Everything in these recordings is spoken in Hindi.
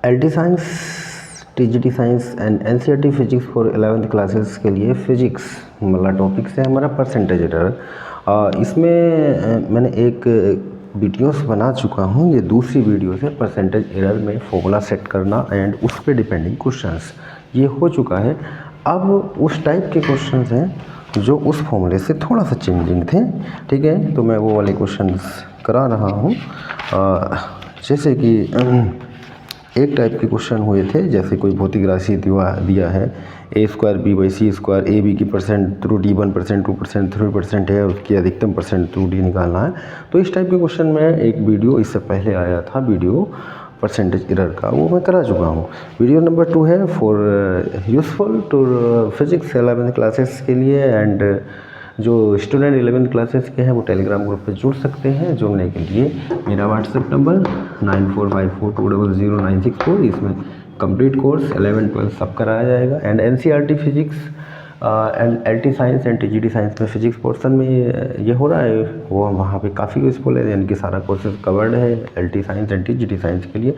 LT science, TGT science and NCERT physics for 11th classes के लिए फिजिक्स वाला टॉपिक से हमारा परसेंटेज एरर। इसमें मैंने एक वीडियोस बना चुका हूँ, ये दूसरी वीडियो है परसेंटेज एरर में फॉर्मूला सेट करना एंड उस पर डिपेंडिंग क्वेश्चंस, ये हो चुका है। अब उस टाइप के क्वेश्चंस हैं जो उस फॉर्मूले से थोड़ा सा चेंजिंग थे, ठीक है, तो मैं वो वाले क्वेश्चंस करा रहा हूँ। जैसे कि एक टाइप के क्वेश्चन हुए थे, जैसे कोई भौतिक राशि दिया है a²b/c², ए बी की परसेंट त्रुटि 1%, 2%, 3% है, उसकी अधिकतम परसेंट त्रुटि निकालना है। तो इस टाइप के क्वेश्चन में एक वीडियो इससे पहले आया था, वीडियो परसेंटेज एरर का, वो मैं करा चुका हूँ। वीडियो नंबर 2 है for useful to physics 11th classes के लिए, एंड जो स्टूडेंट 11th क्लासेस के हैं वो टेलीग्राम ग्रुप पे जुड़ सकते हैं। जुड़ने के लिए मेरा व्हाट्सएप नंबर 9454200964, इसमें कंप्लीट कोर्स 11-12 सब कराया जाएगा। And NCERT physics and LT science and TGT science में फिजिक्स पोर्शन में ये हो रहा है, वो वहाँ पे काफ़ी यूज़फुल है, यानी कि सारा कोर्सेज कवर्ड है LT science and TGT science के लिए,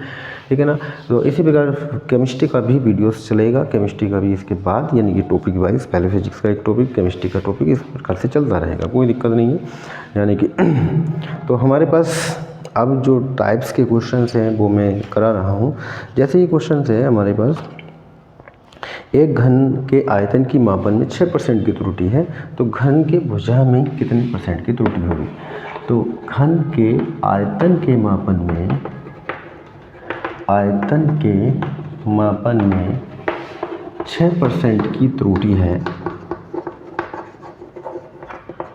ठीक है ना। तो इसी प्रकार केमिस्ट्री का भी वीडियोस चलेगा, केमिस्ट्री का भी इसके बाद, यानी कि टॉपिक वाइज, पहले फिजिक्स का एक टॉपिक, केमिस्ट्री का टॉपिक, इस प्रकार से चलता रहेगा, कोई दिक्कत नहीं है, यानी कि तो हमारे पास अब जो टाइप्स के क्वेश्चंस हैं वो मैं करा रहा हूँ। जैसे ये क्वेश्चंस है हमारे पास, एक घन के आयतन की मापन में 6% की त्रुटि है, तो घन के भुजा में कितने % की त्रुटि होगी। तो घन के आयतन के मापन में 6% की त्रुटि है,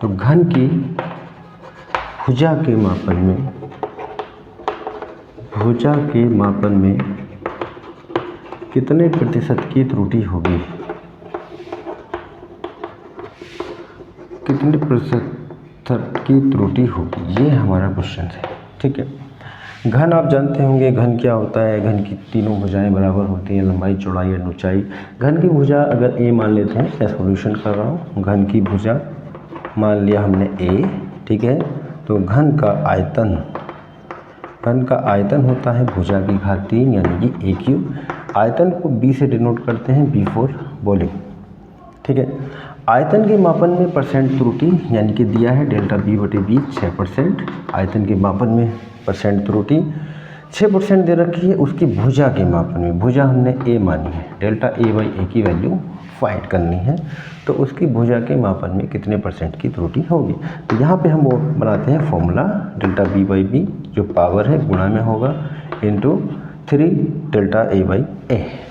तो घन की भुजा के मापन में कितने % की त्रुटि होगी, कितने % की त्रुटि होगी, ये हमारा क्वेश्चन है, ठीक है। घन आप जानते होंगे, घन क्या होता है, घन की तीनों भुजाएं बराबर होती हैं, लंबाई, चौड़ाई और ऊंचाई। घन की भुजा अगर ए मान लेते हैं, मैं सॉल्यूशन कर रहा हूँ, घन की भुजा मान लिया हमने ए, ठीक है, तो घन का आयतन होता है भुजा की घात 3, यानी कि a3। आयतन को b से डिनोट करते हैं, b फॉर वॉल्यूम, ठीक है। आयतन के मापन में परसेंट त्रुटि, यानी कि दिया है डेल्टा b/b 6%, आयतन के मापन में परसेंट त्रुटि 6% दे रखी है। उसकी भुजा के मापन में, भुजा हमने a मानी है, डेल्टा a/a की वैल्यू फाइंड करनी है, तो उसकी भुजा के मापन में कितने % की त्रुटि होगी। तो यहाँ पे हम वो बनाते हैं फॉर्मूला, डेल्टा b/b जो पावर है गुणा में होगा इंटू 3 डेल्टा a/a।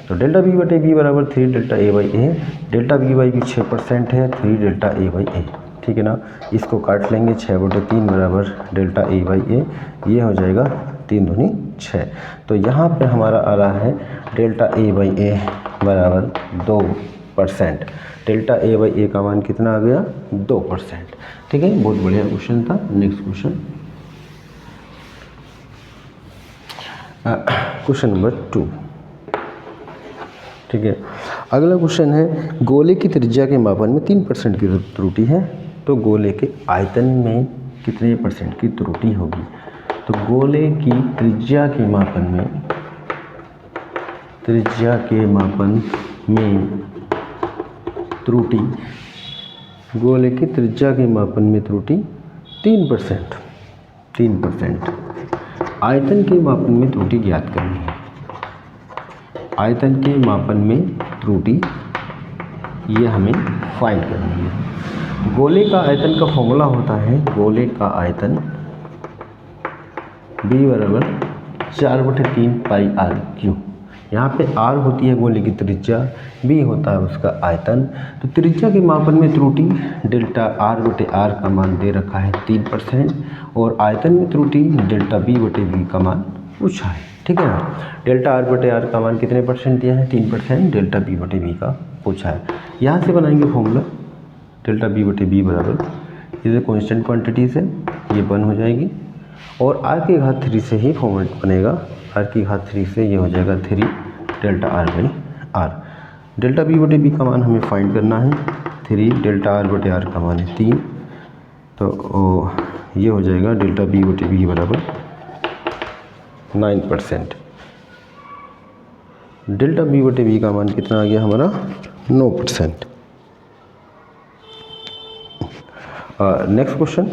तो डेल्टा b/b बराबर 3 डेल्टा a/a, डेल्टा b/b 6% है, 3 डेल्टा a/a, ठीक है ना। इसको काट लेंगे, 6/3 बराबर डेल्टा a/a, ये हो जाएगा 3 दूनी 6। तो यहाँ पे हमारा आ रहा है डेल्टा a/a बराबर 2%। डेल्टा a/a का मान कितना आ गया, 2%, ठीक है। बहुत बढ़िया क्वेश्चन था। नेक्स्ट क्वेश्चन नंबर 2, ठीक है। अगला क्वेश्चन है, गोले की त्रिज्या के मापन में 3% की त्रुटि है, तो गोले के आयतन में कितने % की त्रुटि होगी। तो गोले की त्रिज्या के मापन में त्रुटि, गोले की त्रिज्या के मापन में त्रुटि 3%। आयतन के मापन में त्रुटि ज्ञात करनी है, आयतन के मापन में त्रुटि ये हमें फाइंड करनी है। गोले का आयतन का फॉर्मूला होता है, गोले का आयतन b बराबर 4/3 पाई r क्यू। यहाँ पे r होती है गोले की त्रिज्या, b होता है उसका आयतन। तो त्रिज्या के मापन में त्रुटि डेल्टा r/r का मान दे रखा है 3%, और आयतन में त्रुटि डेल्टा b/b का मान पूछा है, ठीक है ना। डेल्टा r/r का मान कितने % दिया है, 3%, डेल्टा b/b का पूछा है। यहाँ से बनाएंगे फॉर्मूला, डेल्टा b/b बराबर, ये कॉन्स्टेंट क्वांटिटीज है, ये 1 हो जाएगी, और r की घात 3 से ही फॉर्मूला बनेगा, r की घात 3 से ये हो जाएगा 3 डेल्टा r/r। डेल्टा b/b का मान हमें फाइंड करना है, 3 डेल्टा r/r का मान है 3, तो ये हो जाएगा डेल्टा b/b बराबर 9%। डेल्टा बी बटे बी का मान कितना आ गया हमारा 9%। Next question,